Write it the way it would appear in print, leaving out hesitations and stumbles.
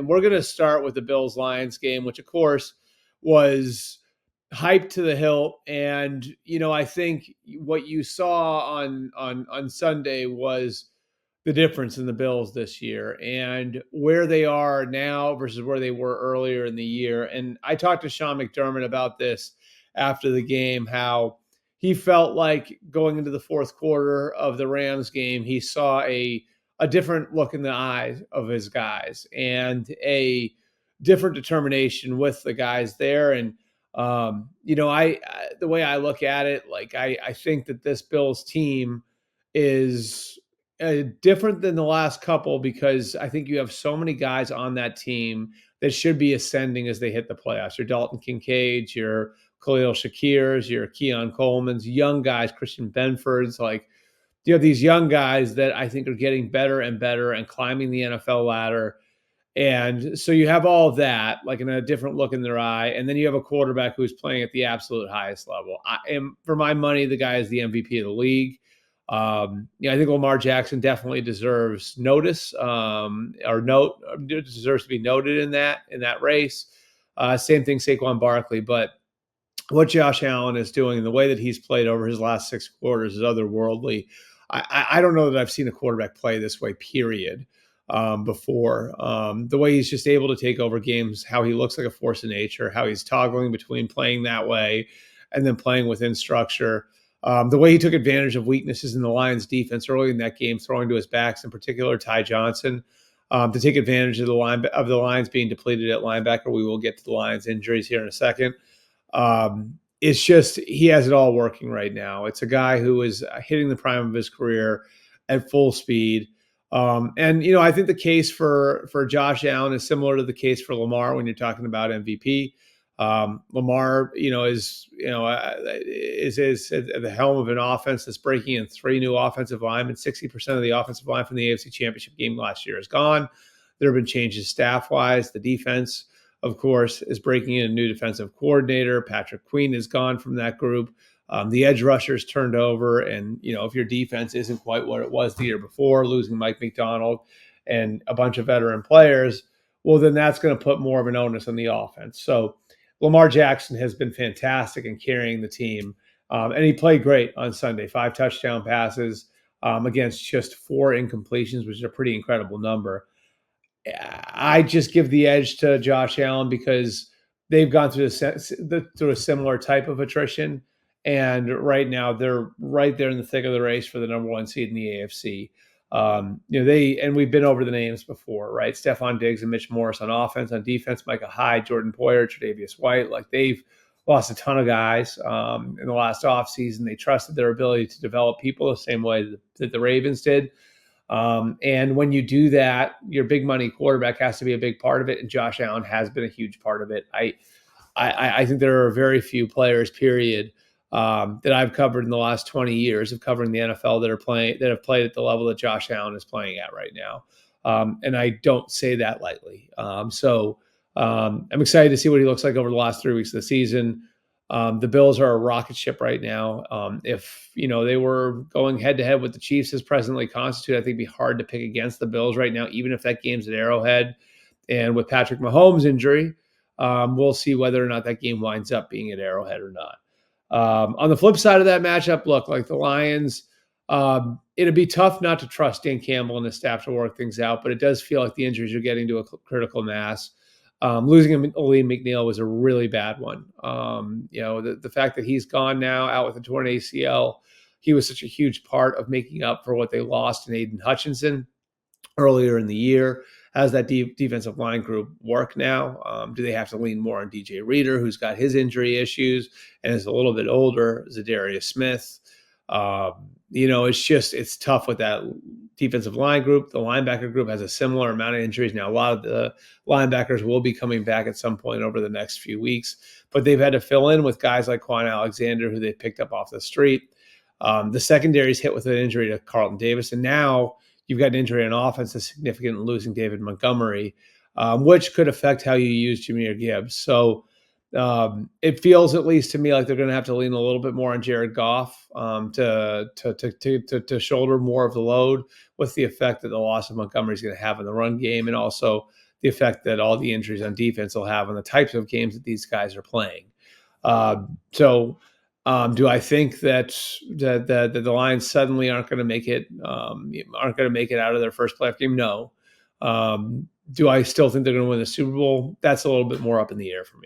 And we're going to start with the Bills-Lions game, which, of course, was hyped to the hilt. And, I think what you saw on Sunday was the difference in the Bills this year and where they are now versus where they were earlier in the year. And I talked to Sean McDermott about this after the game, how he felt like going into the fourth quarter of the Rams game, he saw a different look in the eyes of his guys and a different determination with the guys there. And, the way I look at it, like I think that this Bills team is different than the last couple because I think you have so many guys on that team that should be ascending as they hit the playoffs. Your Dalton Kincaid's, your Khalil Shakir's, your Keon Coleman's, young guys, Christian Benford's. Like, you have these young guys that I think are getting better and better and climbing the NFL ladder. And so you have all of that, like in a different look in their eye. And then you have a quarterback who's playing at the absolute highest level. For my money, the guy is the MVP of the league. I think Lamar Jackson definitely deserves notice, deserves to be noted in that race. Same thing, Saquon Barkley. But what Josh Allen is doing and the way that he's played over his last 6 quarters is otherworldly. I don't know that I've seen a quarterback play this way, period, before. The way he's just able to take over games, how he looks like a force of nature, how he's toggling between playing that way and then playing within structure. The way he took advantage of weaknesses in the Lions defense early in that game, throwing to his backs, in particular Ty Johnson, to take advantage of the Lions being depleted at linebacker. We will get to the Lions injuries here in a second. It's just, he has it all working right now. It's a guy who is hitting the prime of his career at full speed. I think the case for Josh Allen is similar to the case for Lamar when you're talking about MVP. Lamar, is at the helm of an offense that's breaking in 3 new offensive linemen. 60% of the offensive line from the AFC Championship game last year is gone. There have been changes staff-wise. The defense, of course, is breaking in a new defensive coordinator. Patrick Queen is gone from that group. The edge rushers turned over. And, if your defense isn't quite what it was the year before, losing Mike McDonald and a bunch of veteran players, well, then that's going to put more of an onus on the offense. So Lamar Jackson has been fantastic in carrying the team. And he played great on Sunday. 5 touchdown passes against just 4 incompletions, which is a pretty incredible number. I just give the edge to Josh Allen because they've gone through a similar type of attrition. And right now they're right there in the thick of the race for the number 1 seed in the AFC. We've been over the names before, right? Stephon Diggs and Mitch Morris on offense. On defense, Micah Hyde, Jordan Poyer, Tre'Davious White. Like, they've lost a ton of guys in the last offseason. They trusted their ability to develop people the same way that the Ravens did. And when you do that, your big money quarterback has to be a big part of it. And Josh Allen has been a huge part of it. I think there are very few players, period, that I've covered in the last 20 years of covering the NFL that have played at the level that Josh Allen is playing at right now. And I don't say that lightly. I'm excited to see what he looks like over the last 3 weeks of the season. The Bills are a rocket ship right now. If they were going head to head with the Chiefs as presently constituted, I think it'd be hard to pick against the Bills right now, even if that game's at Arrowhead. And with Patrick Mahomes' injury, we'll see whether or not that game winds up being at Arrowhead or not. On the flip side of that matchup, look, like the Lions, it'd be tough not to trust Dan Campbell and his staff to work things out, but it does feel like the injuries are getting to a critical mass. Losing Aleem McNeil was a really bad one. The fact that he's gone now, out with a torn ACL, he was such a huge part of making up for what they lost in Aiden Hutchinson earlier in the year. How does that defensive line group work now? Do they have to lean more on DJ Reader, who's got his injury issues and is a little bit older? Zadarius Smith. It's tough with that defensive line group. The linebacker group has a similar amount of injuries. Now, a lot of the linebackers will be coming back at some point over the next few weeks, but they've had to fill in with guys like Quan Alexander, who they picked up off the street. The secondary's hit with an injury to Carlton Davis, and now you've got an injury on offense that's significant in losing David Montgomery, which could affect how you use Jahmyr Gibbs. So it feels, at least to me, like they're going to have to lean a little bit more on Jared Goff to shoulder more of the load, with the effect that the loss of Montgomery is going to have in the run game, and also the effect that all the injuries on defense will have on the types of games that these guys are playing. Do I think that the Lions suddenly aren't going to make it out of their first playoff game? No. Do I still think they're going to win the Super Bowl? That's a little bit more up in the air for me.